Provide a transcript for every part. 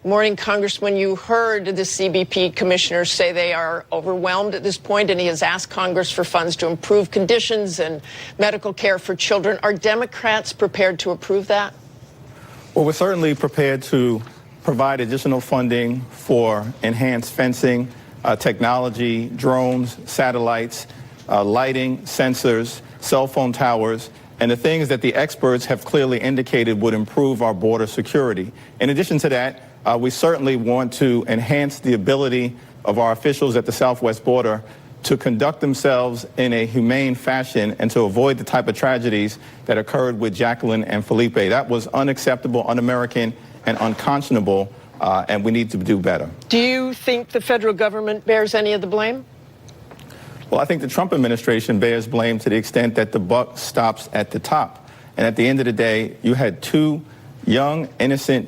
Morning, Congressman. You heard the CBP commissioners say they are overwhelmed at this point, and he has asked Congress for funds to improve conditions and medical care for children. Are Democrats prepared to approve that? Well, we're certainly prepared to provide additional funding for enhanced fencing, technology, drones, satellites, lighting, sensors, cell phone towers, and the things that the experts have clearly indicated would improve our border security. In addition to that, we certainly want to enhance the ability of our officials at the southwest border to conduct themselves in a humane fashion and to avoid the type of tragedies that occurred with Jacqueline and Felipe. That was unacceptable, un-American, and unconscionable, and we need to do better. Do you think the federal government bears any of the blame? Well, I think the Trump administration bears blame to the extent that the buck stops at the top. And at the end of the day, you had two young, innocent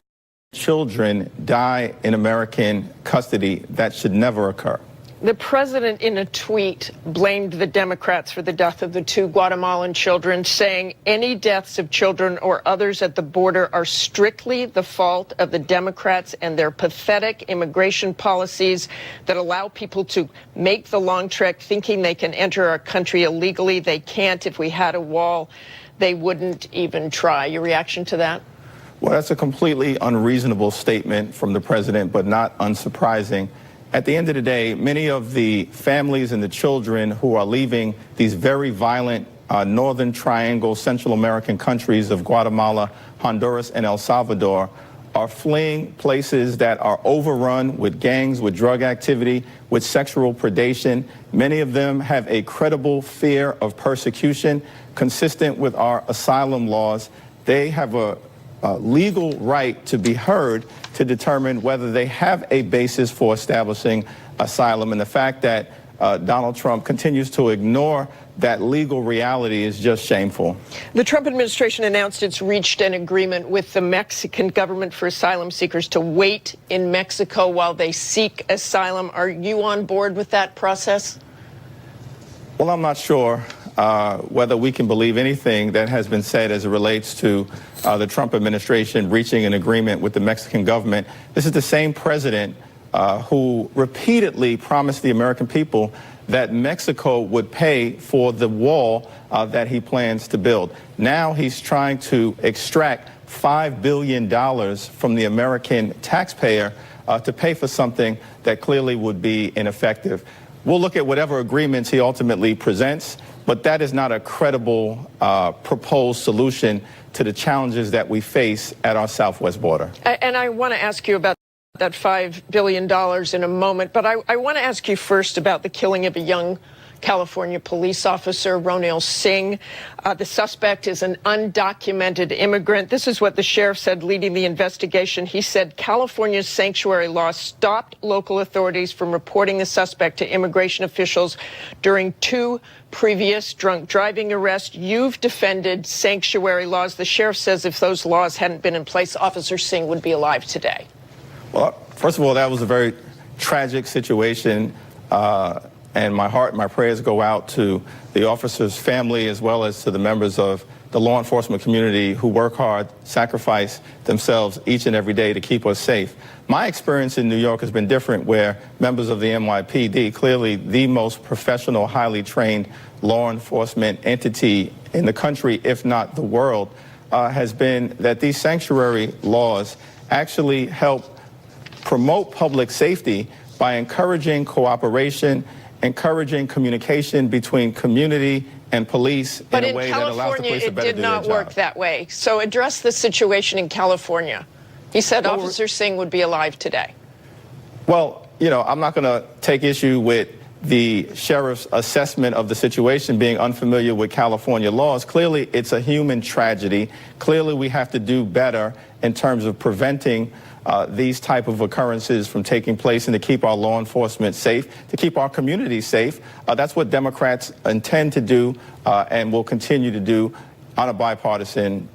children die in American custody. That should never occur. The president, in a tweet, blamed the Democrats for the death of the two Guatemalan children, saying any deaths of children or others at the border are strictly the fault of the Democrats and their pathetic immigration policies that allow people to make the long trek thinking they can enter our country illegally. They can't. If we had a wall, they wouldn't even try. Your reaction to that? Well, that's a completely unreasonable statement from the president, but not unsurprising. At the end of the day, many of the families and the children who are leaving these very violent Northern Triangle Central American countries of Guatemala, Honduras, and El Salvador are fleeing places that are overrun with gangs, with drug activity, with sexual predation. Many of them have a credible fear of persecution consistent with our asylum laws. They have a legal right to be heard to determine whether they have a basis for establishing asylum. And the fact that Donald Trump continues to ignore that legal reality is just shameful. The Trump administration announced it's reached an agreement with the Mexican government for asylum seekers to wait in Mexico while they seek asylum. Are you on board with that process? Well, I'm not sure whether we can believe anything that has been said as it relates to the Trump administration reaching an agreement with the Mexican government. This is the same president who repeatedly promised the American people that Mexico would pay for the wall that he plans to build. Now he's trying to extract $5 billion from the American taxpayer to pay for something that clearly would be ineffective. We'll look at whatever agreements he ultimately presents, but that is not a credible proposed solution to the challenges that we face at our southwest border. And I want to ask you about that $5 billion in a moment, but I want to ask you first about the killing of a young California police officer, Ronil Singh. The suspect is an undocumented immigrant. This is what the sheriff said leading the investigation. He said California's sanctuary law stopped local authorities from reporting the suspect to immigration officials during two previous drunk driving arrests. You've defended sanctuary laws. The sheriff says if those laws hadn't been in place, Officer Singh would be alive today. Well, first of all, that was a very tragic situation. And my heart and my prayers go out to the officer's family as well as to the members of the law enforcement community who work hard, sacrifice themselves each and every day to keep us safe. My experience in New York has been different, where members of the NYPD, clearly the most professional, highly trained law enforcement entity in the country, if not the world, has been that these sanctuary laws actually help promote public safety by encouraging cooperation, encouraging communication between community and police in a way that allows the police to better do their job. But in California, it did not work that way. So address the situation in California. He said Officer Singh would be alive today. Well, you know, I'm not going to take issue with the sheriff's assessment of the situation being unfamiliar with California laws. Clearly, it's a human tragedy. Clearly, we have to do better in terms of preventing these type of occurrences from taking place and to keep our law enforcement safe, to keep our communities safe. That's what Democrats intend to do and will continue to do on a bipartisan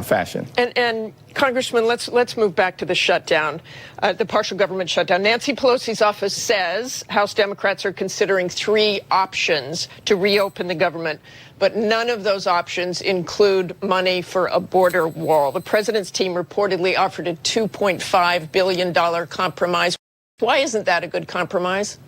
fashion. And Congressman, let's move back to the shutdown, the partial government shutdown. Nancy Pelosi's office says House Democrats are considering 3 options to reopen the government, but none of those options include money for a border wall. The president's team reportedly offered a $2.5 billion compromise. Why isn't that a good compromise?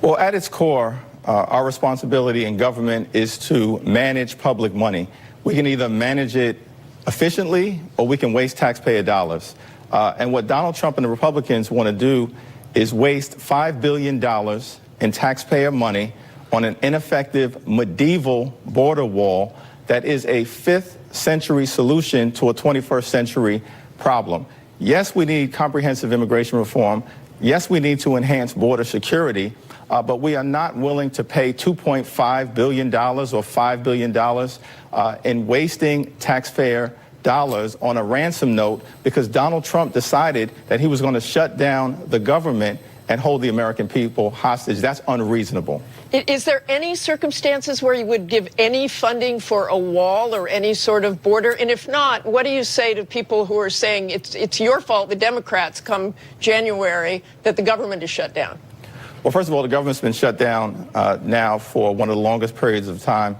Well, at its core, our responsibility in government is to manage public money. We can either manage it efficiently or we can waste taxpayer dollars. And what Donald Trump and the Republicans want to do is waste $5 billion in taxpayer money on an ineffective medieval border wall that is a 5th century solution to a 21st century problem. Yes, we need comprehensive immigration reform. Yes, we need to enhance border security, but we are not willing to pay $2.5 billion or $5 billion in wasting taxpayer dollars on a ransom note because Donald Trump decided that he was going to shut down the government and hold the American people hostage. That's unreasonable. Is there any circumstances where you would give any funding for a wall or any sort of border? And if not, what do you say to people who are saying it's your fault, the Democrats, come January, that the government is shut down? Well, first of all, the government's been shut down now for one of the longest periods of time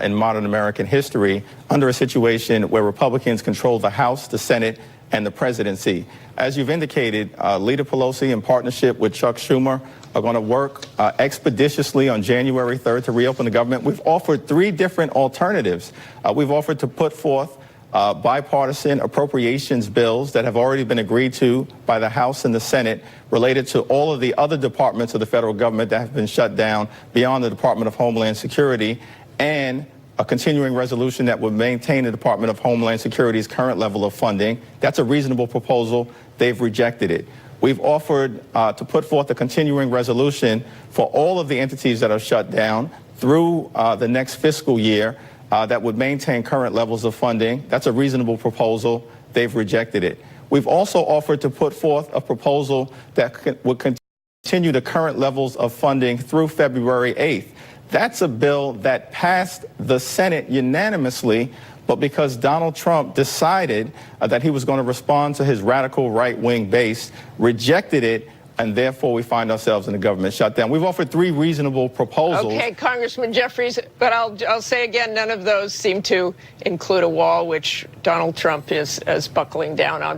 in modern American history under a situation where Republicans control the House, the Senate, and the presidency. As you've indicated, Leader Pelosi, in partnership with Chuck Schumer, are going to work expeditiously on January 3rd to reopen the government. We've offered 3 different alternatives. We've offered to put forth bipartisan appropriations bills that have already been agreed to by the House and the Senate related to all of the other departments of the federal government that have been shut down beyond the Department of Homeland Security, and a continuing resolution that would maintain the Department of Homeland Security's current level of funding. That's a reasonable proposal. They've rejected it. We've offered to put forth a continuing resolution for all of the entities that are shut down through the next fiscal year that would maintain current levels of funding. That's a reasonable proposal. They've rejected it. We've also offered to put forth a proposal that would continue the current levels of funding through February 8th. That's a bill that passed the Senate unanimously, but because Donald Trump decided that he was going to respond to his radical right-wing base, rejected it, and therefore we find ourselves in a government shutdown. We've offered 3 reasonable proposals. Okay, Congressman Jeffries, but I'll say again, none of those seem to include a wall, which Donald Trump is buckling down on.